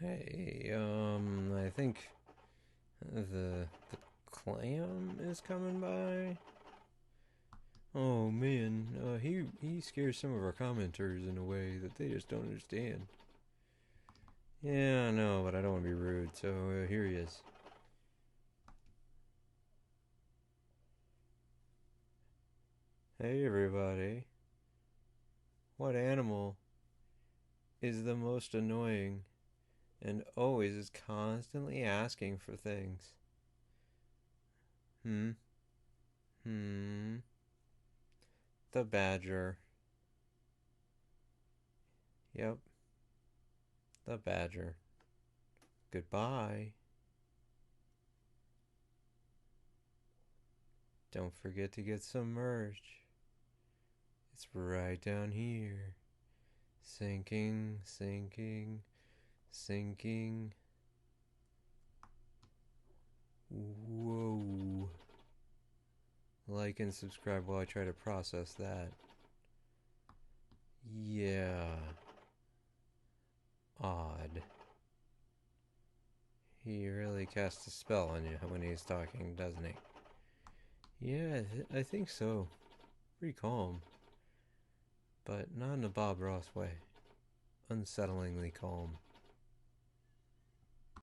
Hey, I think the clam is coming by. Oh man, he scares some of our commenters in a way that they just don't understand. Yeah, I know, but I don't want to be rude, so here he is. Hey everybody, what animal is the most annoying and always is constantly asking for things? Hmm? Hmm? The badger. Yep, the badger. Goodbye. Don't forget to get some merch. It's right down here. Sinking, sinking, sinking. Whoa. Like and subscribe while I try to process that. Yeah. Odd. He really casts a spell on you when he's talking, doesn't he? Yeah, I think so. Pretty calm. But not in a Bob Ross way. Unsettlingly calm.